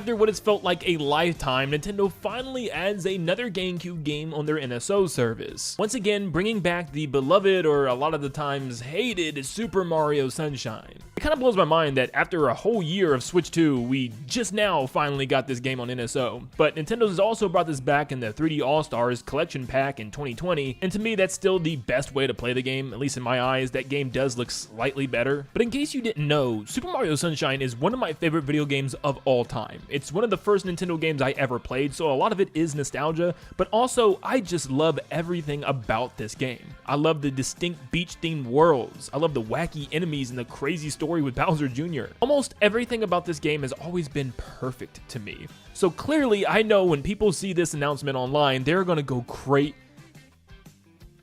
After what has felt like a lifetime, Nintendo finally adds another GameCube game on their NSO service. Once again, bringing back the beloved, or a lot of the times hated, Super Mario Sunshine. It kind of blows my mind that after a whole year of Switch 2, we just now finally got this game on NSO. But Nintendo has also brought this back in the 3D All-Stars Collection Pack in 2020, and to me that's still the best way to play the game, at least in my eyes. That game does look slightly better. But in case you didn't know, Super Mario Sunshine is one of my favorite video games of all time. It's one of the first Nintendo games I ever played, so a lot of it is nostalgia, but also I just love everything about this game. I love the distinct beach-themed worlds. I love the wacky enemies and the crazy story with Bowser Jr. Almost everything about this game has always been perfect to me. So clearly, I know when people see this announcement online, they're gonna go crazy.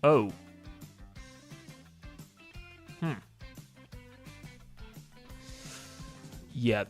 Oh. Yeah,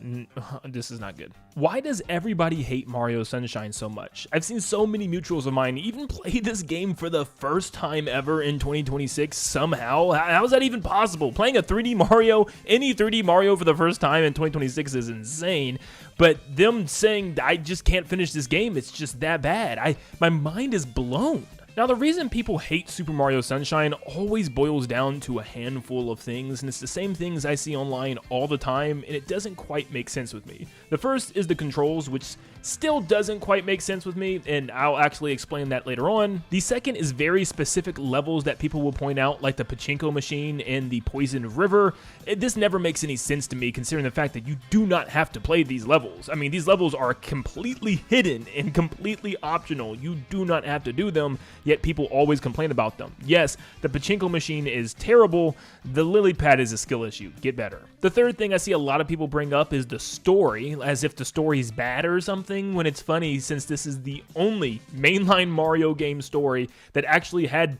this is not good. Why does everybody hate Mario Sunshine so much? I've seen so many mutuals of mine even play this game for the first time ever in 2026 somehow. How is that even possible? Playing a 3D Mario, any 3D Mario for the first time in 2026 is insane. But them saying, I just can't finish this game, it's just that bad. My mind is blown. Now, the reason people hate Super Mario Sunshine always boils down to a handful of things, and it's the same things I see online all the time, and it doesn't quite make sense with me. The first is the controls, which still doesn't quite make sense with me, and I'll actually explain that later on. The second is very specific levels that people will point out, like the pachinko machine and the poisoned river. This never makes any sense to me, considering the fact that you do not have to play these levels. I mean, these levels are completely hidden and completely optional. You do not have to do them, yet people always complain about them. Yes, the pachinko machine is terrible. The lily pad is a skill issue. Get better. The third thing I see a lot of people bring up is the story, as if the story is bad or something, when it's funny since this is the only mainline Mario game story that actually had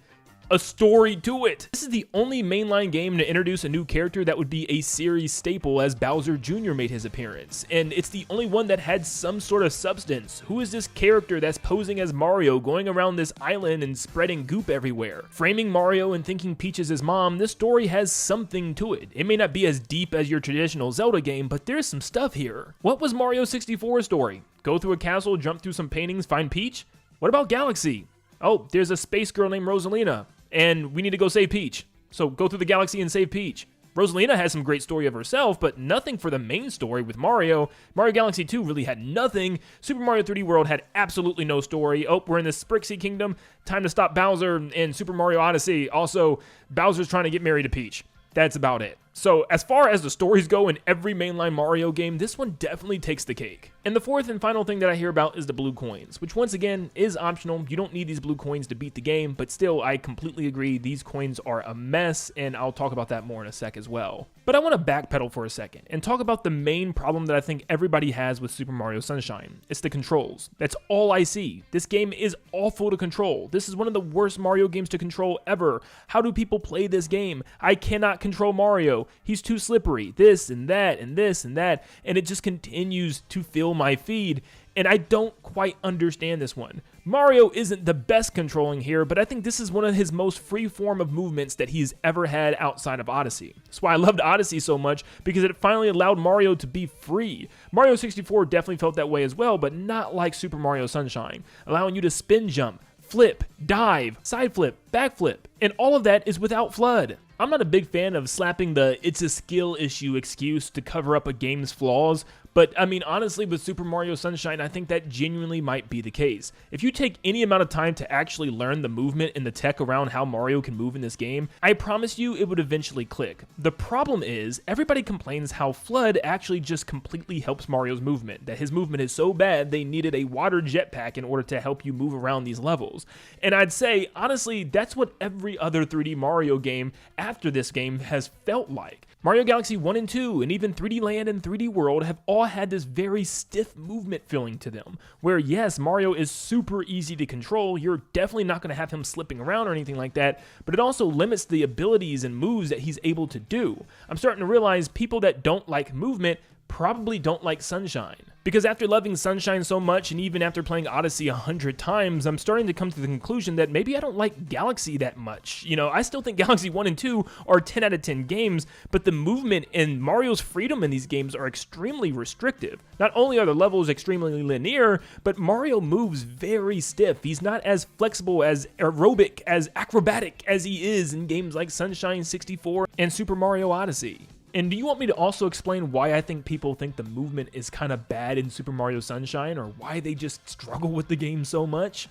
a story to it. This is the only mainline game to introduce a new character that would be a series staple, as Bowser Jr. made his appearance, and it's the only one that had some sort of substance. Who is this character that's posing as Mario, going around this island and spreading goop everywhere? Framing Mario and thinking Peach is his mom, this story has something to it. It may not be as deep as your traditional Zelda game, but there's some stuff here. What was Mario 64's story? Go through a castle, jump through some paintings, find Peach? What about Galaxy? Oh, there's a space girl named Rosalina, and we need to go save Peach. So go through the galaxy and save Peach. Rosalina has some great story of herself, but nothing for the main story with Mario. Mario Galaxy 2 really had nothing. Super Mario 3D World had absolutely no story. Oh, we're in the Sprixie Kingdom. Time to stop Bowser. And Super Mario Odyssey, also, Bowser's trying to get married to Peach. That's about it. So as far as the stories go in every mainline Mario game, this one definitely takes the cake. And the fourth and final thing that I hear about is the blue coins, which once again is optional. You don't need these blue coins to beat the game, but still, I completely agree. These coins are a mess, and I'll talk about that more in a sec as well. But I want to backpedal for a second and talk about the main problem that I think everybody has with Super Mario Sunshine. It's the controls. That's all I see. This game is awful to control. This is one of the worst Mario games to control ever. How do people play this game? I cannot control Mario. He's too slippery. This and that and this and that, and it just continues to fill my feed, and I don't quite understand this one. Mario isn't the best controlling here, but I think this is one of his most free form of movements that he's ever had outside of Odyssey. That's why I loved Odyssey so much, because it finally allowed Mario to be free. Mario 64 definitely felt that way as well, but not like Super Mario Sunshine, allowing you to spin jump, flip, dive, side flip, back flip, and all of that is without FLUDD. I'm not a big fan of slapping the "it's a skill issue" excuse to cover up a game's flaws, but I mean, honestly, with Super Mario Sunshine, I think that genuinely might be the case. If you take any amount of time to actually learn the movement and the tech around how Mario can move in this game, I promise you it would eventually click. The problem is, everybody complains how FLUDD actually just completely helps Mario's movement, that his movement is so bad they needed a water jetpack in order to help you move around these levels. And I'd say, honestly, that's what every other 3D Mario game after this game has felt like. Mario Galaxy 1 and 2, and even 3D Land and 3D World have all had this very stiff movement feeling to them, where yes, Mario is super easy to control, you're definitely not going to have him slipping around or anything like that, but it also limits the abilities and moves that he's able to do. I'm starting to realize people that don't like movement probably don't like Sunshine. Because after loving Sunshine so much, and even after playing Odyssey 100 times, I'm starting to come to the conclusion that maybe I don't like Galaxy that much. You know, I still think Galaxy 1 and 2 are 10 out of 10 games, but the movement and Mario's freedom in these games are extremely restrictive. Not only are the levels extremely linear, but Mario moves very stiff. He's not as flexible, as aerobic, as acrobatic as he is in games like Sunshine 64 and Super Mario Odyssey. And do you want me to also explain why I think people think the movement is kind of bad in Super Mario Sunshine, or why they just struggle with the game so much?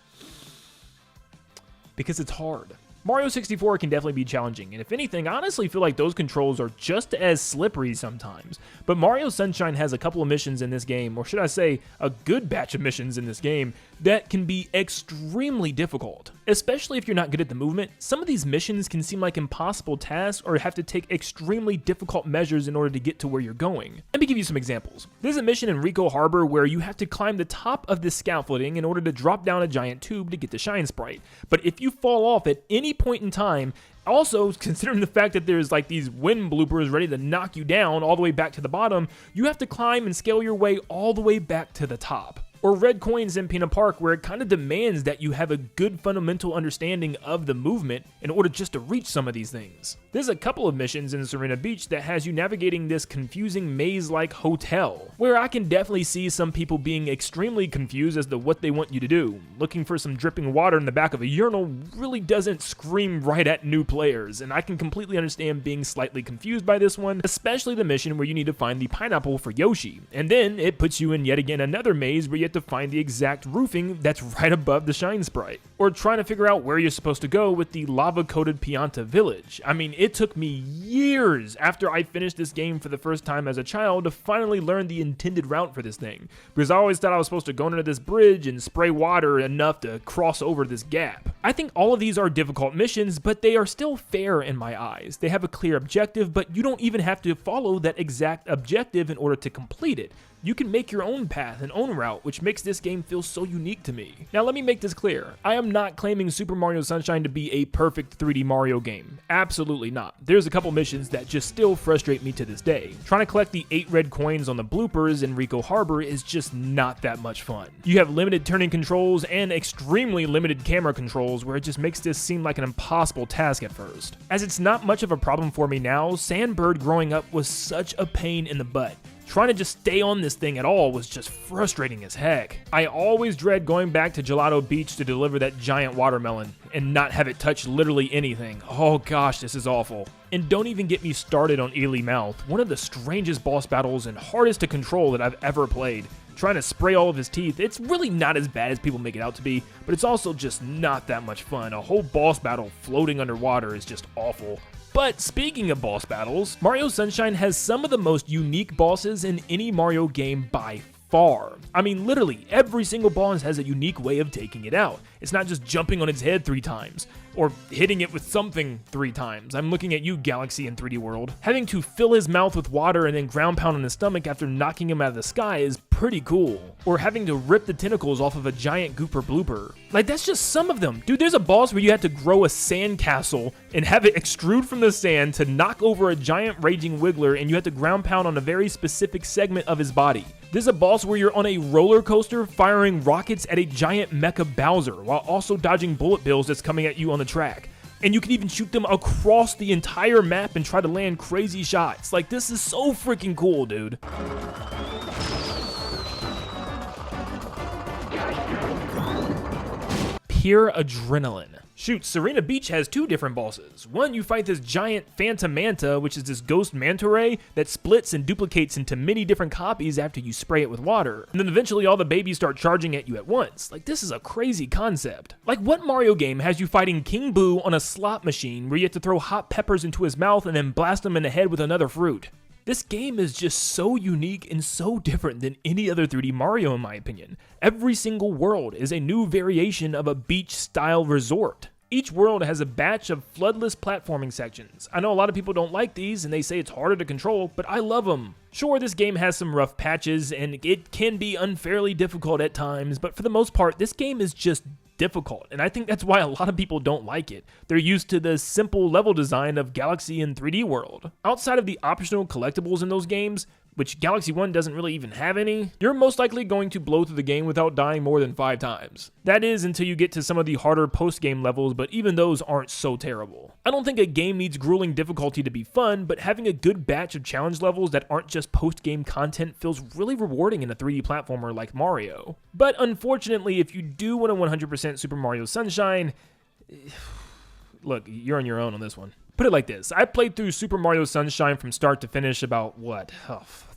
Because it's hard. Mario 64 can definitely be challenging, and if anything, I honestly feel like those controls are just as slippery sometimes. But Mario Sunshine has a couple of missions in this game, or should I say, a good batch of missions in this game, that can be extremely difficult. Especially if you're not good at the movement, some of these missions can seem like impossible tasks or have to take extremely difficult measures in order to get to where you're going. Let me give you some examples. There's a mission in Rico Harbor where you have to climb the top of this scaffolding in order to drop down a giant tube to get the Shine Sprite. But if you fall off at any point in time, also considering the fact that there's like these wind bloopers ready to knock you down all the way back to the bottom, you have to climb and scale your way all the way back to the top. Or red coins in Pinna Park, where it kind of demands that you have a good fundamental understanding of the movement in order just to reach some of these things. There's a couple of missions in Serena Beach that has you navigating this confusing maze-like hotel, where I can definitely see some people being extremely confused as to what they want you to do. Looking for some dripping water in the back of a urinal really doesn't scream right at new players, and I can completely understand being slightly confused by this one, especially the mission where you need to find the pineapple for Yoshi, and then it puts you in yet again another maze where you have to find the exact roofing that's right above the Shine Sprite. Or trying to figure out where you're supposed to go with the lava-coated Pianta Village. I mean, it took me years after I finished this game for the first time as a child to finally learn the intended route for this thing, because I always thought I was supposed to go under this bridge and spray water enough to cross over this gap. I think all of these are difficult missions, but they are still fair in my eyes. They have a clear objective, but you don't even have to follow that exact objective in order to complete it. You can make your own path and own route, which makes this game feel so unique to me. Now let me make this clear. I am not claiming Super Mario Sunshine to be a perfect 3D Mario game. Absolutely not. There's a couple missions that just still frustrate me to this day. Trying to collect the 8 red coins on the bloopers in Rico Harbor is just not that much fun. You have limited turning controls and extremely limited camera controls, where it just makes this seem like an impossible task at first. As it's not much of a problem for me now, Sandbird growing up was such a pain in the butt. Trying to just stay on this thing at all was just frustrating as heck. I always dread going back to Gelato Beach to deliver that giant watermelon and not have it touch literally anything. Oh gosh, this is awful. And don't even get me started on Ely Mouth, one of the strangest boss battles and hardest to control that I've ever played. Trying to spray all of his teeth, it's really not as bad as people make it out to be, but it's also just not that much fun. A whole boss battle floating underwater is just awful. But speaking of boss battles, Mario Sunshine has some of the most unique bosses in any Mario game by far. I mean, literally, every single boss has a unique way of taking it out. It's not just jumping on its head 3 times, or hitting it with something 3 times. I'm looking at you, Galaxy in 3D World. Having to fill his mouth with water and then ground pound on his stomach after knocking him out of the sky is pretty cool. Or having to rip the tentacles off of a giant gooper blooper. Like, that's just some of them. Dude, there's a boss where you have to grow a sand castle and have it extrude from the sand to knock over a giant raging wiggler, and you have to ground pound on a very specific segment of his body. There's a boss where you're on a roller coaster firing rockets at a giant mecha Bowser while also dodging bullet bills that's coming at you on the track. And you can even shoot them across the entire map and try to land crazy shots. Like, this is so freaking cool, dude. Pure adrenaline. Shoot, Serena Beach has 2 different bosses. One, you fight this giant Phantom Manta, which is this ghost manta ray that splits and duplicates into many different copies after you spray it with water. And then eventually all the babies start charging at you at once. Like, this is a crazy concept. Like, what Mario game has you fighting King Boo on a slot machine where you have to throw hot peppers into his mouth and then blast him in the head with another fruit? This game is just so unique and so different than any other 3D Mario in my opinion. Every single world is a new variation of a beach-style resort. Each world has a batch of floodless platforming sections. I know a lot of people don't like these and they say it's harder to control, but I love them. Sure, this game has some rough patches and it can be unfairly difficult at times, but for the most part, this game is just difficult, and I think that's why a lot of people don't like it. They're used to the simple level design of Galaxy and 3D World. Outside of the optional collectibles in those games, which Galaxy 1 doesn't really even have any, you're most likely going to blow through the game without dying more than 5 times. That is until you get to some of the harder post-game levels, but even those aren't so terrible. I don't think a game needs grueling difficulty to be fun, but having a good batch of challenge levels that aren't just post-game content feels really rewarding in a 3D platformer like Mario. But unfortunately, if you do want to 100% Super Mario Sunshine, look, you're on your own on this one. Put it like this, I played through Super Mario Sunshine from start to finish about,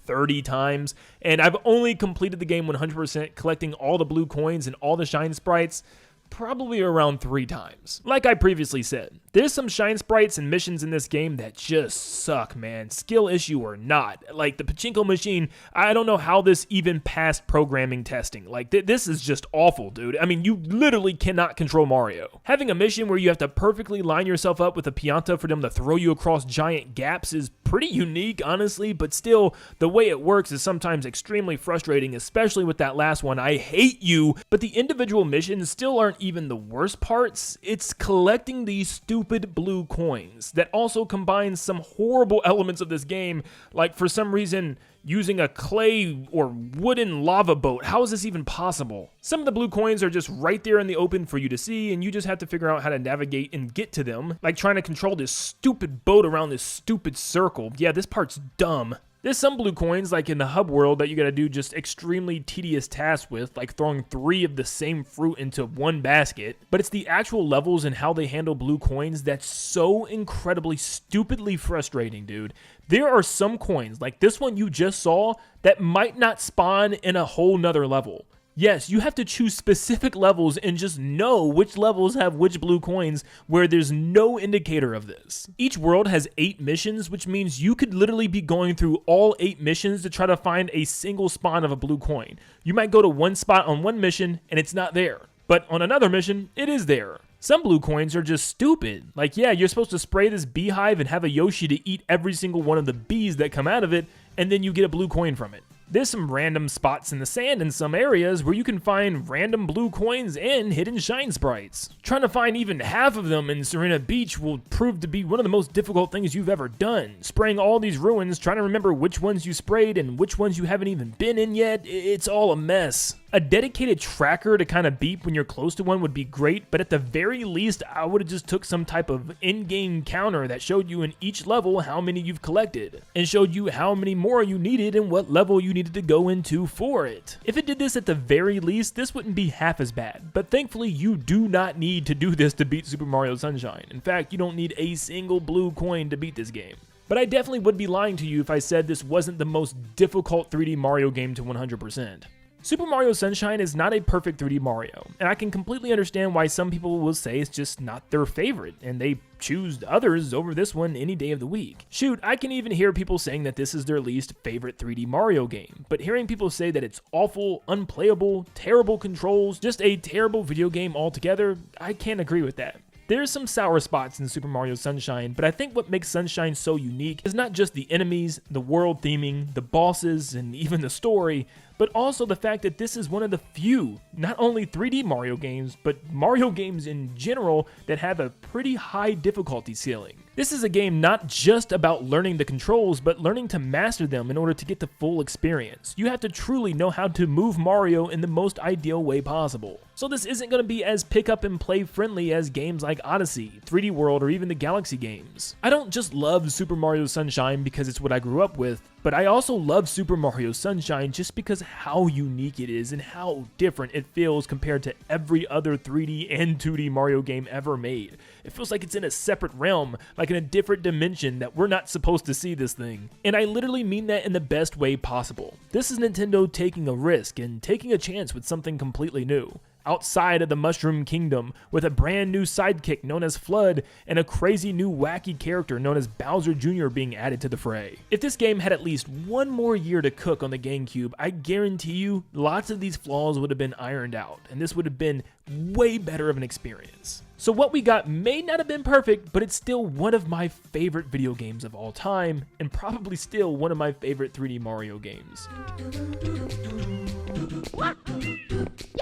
30 times, and I've only completed the game 100%, collecting all the blue coins and all the shine sprites probably around 3 times. Like I previously said, there's some shine sprites and missions in this game that just suck, man, skill issue or not. Like the pachinko machine, I don't know how this even passed programming testing. Like this is just awful, dude. I mean, you literally cannot control Mario. Having a mission where you have to perfectly line yourself up with a pianta for them to throw you across giant gaps is pretty unique, honestly, but still, the way it works is sometimes extremely frustrating, especially with that last one, I hate you, but the individual missions still aren't even the worst parts. It's collecting these stupid blue coins that also combines some horrible elements of this game, like for some reason using a clay or wooden lava boat. How is this even possible? Some of the blue coins are just right there in the open for you to see, and you just have to figure out how to navigate and get to them, like trying to control this stupid boat around this stupid circle. Yeah, this part's dumb. There's some blue coins, like in the hub world, that you gotta do just extremely tedious tasks with, like throwing 3 of the same fruit into one basket, but it's the actual levels and how they handle blue coins that's so incredibly stupidly frustrating, dude. There are some coins, like this one you just saw, that might not spawn in a whole nother level. Yes, you have to choose specific levels and just know which levels have which blue coins where there's no indicator of this. Each world has 8 missions, which means you could literally be going through all 8 missions to try to find a single spawn of a blue coin. You might go to one spot on one mission and it's not there, but on another mission, it is there. Some blue coins are just stupid. Like, yeah, you're supposed to spray this beehive and have a Yoshi to eat every single one of the bees that come out of it, and then you get a blue coin from it. There's some random spots in the sand in some areas where you can find random blue coins and hidden shine sprites. Trying to find even half of them in Serena Beach will prove to be one of the most difficult things you've ever done. Spraying all these ruins, trying to remember which ones you sprayed and which ones you haven't even been in yet, it's all a mess. A dedicated tracker to kind of beep when you're close to one would be great, but at the very least, I would have just took some type of in-game counter that showed you in each level how many you've collected, and showed you how many more you needed and what level you needed to go into for it. If it did this at the very least, this wouldn't be half as bad, but thankfully you do not need to do this to beat Super Mario Sunshine. In fact, you don't need a single blue coin to beat this game. But I definitely would be lying to you if I said this wasn't the most difficult 3D Mario game to 100%. Super Mario Sunshine is not a perfect 3D Mario, and I can completely understand why some people will say it's just not their favorite, and they choose others over this one any day of the week. Shoot, I can even hear people saying that this is their least favorite 3D Mario game, but hearing people say that it's awful, unplayable, terrible controls, just a terrible video game altogether, I can't agree with that. There's some sour spots in Super Mario Sunshine, but I think what makes Sunshine so unique is not just the enemies, the world theming, the bosses, and even the story, but also the fact that this is one of the few, not only 3D Mario games, but Mario games in general that have a pretty high difficulty ceiling. This is a game not just about learning the controls, but learning to master them in order to get the full experience. You have to truly know how to move Mario in the most ideal way possible. So this isn't going to be as pick up and play friendly as games like Odyssey, 3D World, or even the Galaxy games. I don't just love Super Mario Sunshine because it's what I grew up with, but I also love Super Mario Sunshine just because how unique it is and how different it feels compared to every other 3D and 2D Mario game ever made. It feels like it's in a separate realm, like in a different dimension that we're not supposed to see this thing. And I literally mean that in the best way possible. This is Nintendo taking a risk and taking a chance with something completely new. Outside of the Mushroom Kingdom, with a brand new sidekick known as Flood, and a crazy new wacky character known as Bowser Jr. being added to the fray. If this game had at least one more year to cook on the GameCube, I guarantee you lots of these flaws would have been ironed out, and this would have been way better of an experience. So what we got may not have been perfect, but it's still one of my favorite video games of all time, and probably still one of my favorite 3D Mario games.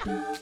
Yeah.